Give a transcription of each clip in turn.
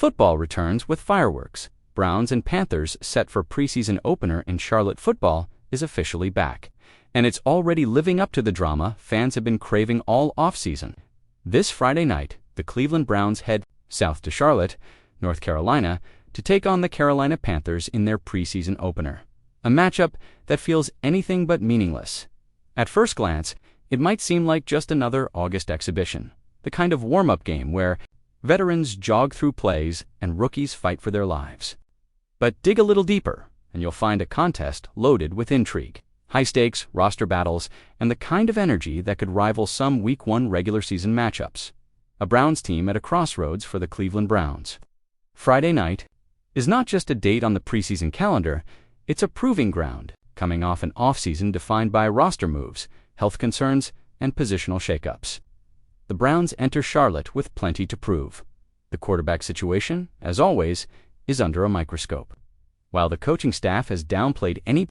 Football returns with fireworks. Browns and Panthers set for preseason opener in Charlotte. Football is officially back, and it's already living up to the drama fans have been craving all offseason. This Friday night, the Cleveland Browns head south to Charlotte, North Carolina, to take on the Carolina Panthers in their preseason opener, a matchup that feels anything but meaningless. At first glance, it might seem like just another August exhibition, the kind of warm-up game where veterans jog through plays and rookies fight for their lives. But dig a little deeper, and you'll find a contest loaded with intrigue, high-stakes roster battles, and the kind of energy that could rival some Week 1 regular season matchups. A Browns team at a crossroads for the Cleveland Browns. Friday night is not just a date on the preseason calendar, it's a proving ground, coming off an offseason defined by roster moves, health concerns, and positional shakeups. The Browns enter Charlotte with plenty to prove. The quarterback situation, as always, is under a microscope. While the coaching staff has downplayed any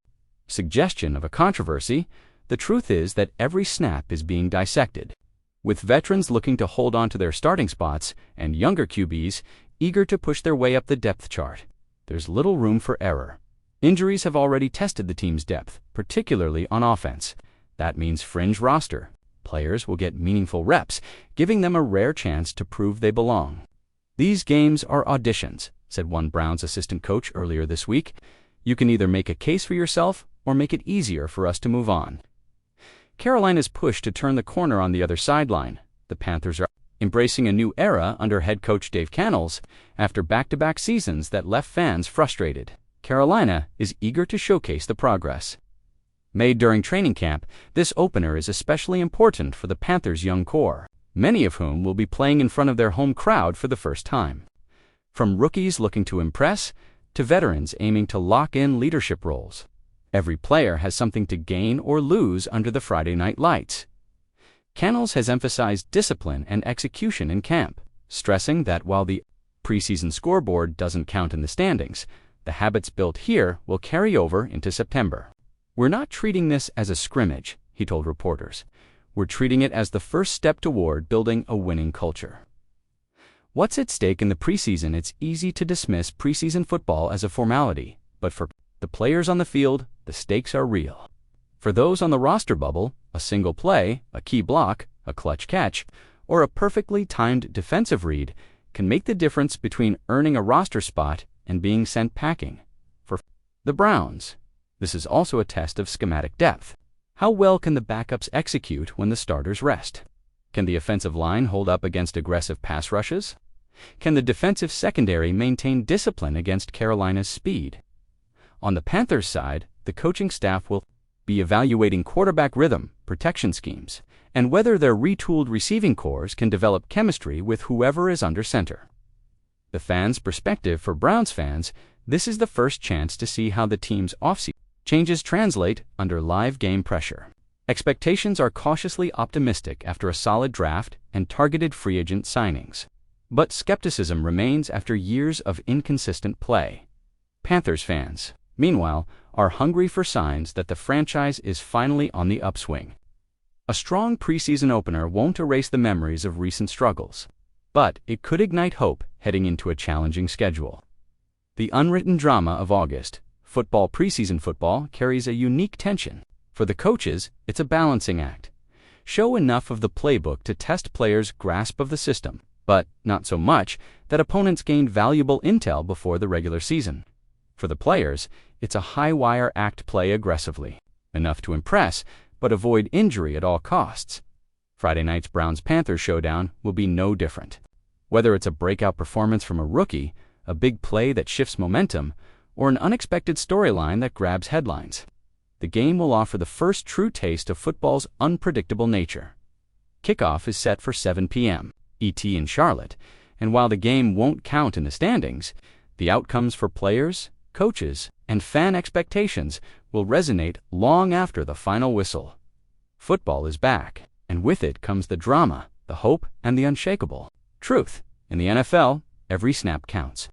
suggestion of a controversy, the truth is that every snap is being dissected, with veterans looking to hold on to their starting spots and younger QBs eager to push their way up the depth chart. There's little room for error. Injuries have already tested the team's depth, particularly on offense. That means fringe roster. Players will get meaningful reps, giving them a rare chance to prove they belong. "These games are auditions," said one Browns assistant coach earlier this week. "You can either make a case for yourself or make it easier for us to move on." Carolina's push to turn the corner on the other sideline. The Panthers are embracing a new era under head coach Dave Cannells after back-to-back seasons that left fans frustrated. Carolina is eager to showcase the progress made during training camp. This opener is especially important for the Panthers' young core, many of whom will be playing in front of their home crowd for the first time. From rookies looking to impress to veterans aiming to lock in leadership roles, every player has something to gain or lose under the Friday night lights. Cannells has emphasized discipline and execution in camp, stressing that while the preseason scoreboard doesn't count in the standings, the habits built here will carry over into September. "We're not treating this as a scrimmage," he told reporters. "We're treating it as the first step toward building a winning culture." What's at stake in the preseason? It's easy to dismiss preseason football as a formality, but for the players on the field, the stakes are real. For those on the roster bubble, a single play, a key block, a clutch catch, or a perfectly timed defensive read can make the difference between earning a roster spot and being sent packing. For the Browns, this is also a test of schematic depth. How well can the backups execute when the starters rest? Can the offensive line hold up against aggressive pass rushes? Can the defensive secondary maintain discipline against Carolina's speed? On the Panthers' side, the coaching staff will be evaluating quarterback rhythm, protection schemes, and whether their retooled receiving corps can develop chemistry with whoever is under center. The fans' perspective. For Browns fans, this is the first chance to see how the team's offseason changes translate under live game pressure. Expectations are cautiously optimistic after a solid draft and targeted free agent signings. But skepticism remains after years of inconsistent play. Panthers fans, meanwhile, are hungry for signs that the franchise is finally on the upswing. A strong preseason opener won't erase the memories of recent struggles, but it could ignite hope heading into a challenging schedule. The unwritten drama of August football. Preseason football carries a unique tension. For the coaches, it's a balancing act. Show enough of the playbook to test players' grasp of the system, but not so much that opponents gain valuable intel before the regular season. For the players, it's a high-wire act. Play aggressively, enough to impress, but avoid injury at all costs. Friday night's Browns-Panthers showdown will be no different. Whether it's a breakout performance from a rookie, a big play that shifts momentum, or an unexpected storyline that grabs headlines, the game will offer the first true taste of football's unpredictable nature. Kickoff is set for 7 p.m. ET in Charlotte, and while the game won't count in the standings, the outcomes for players, coaches, and fan expectations will resonate long after the final whistle. Football is back, and with it comes the drama, the hope, and the unshakable truth. In the NFL, every snap counts.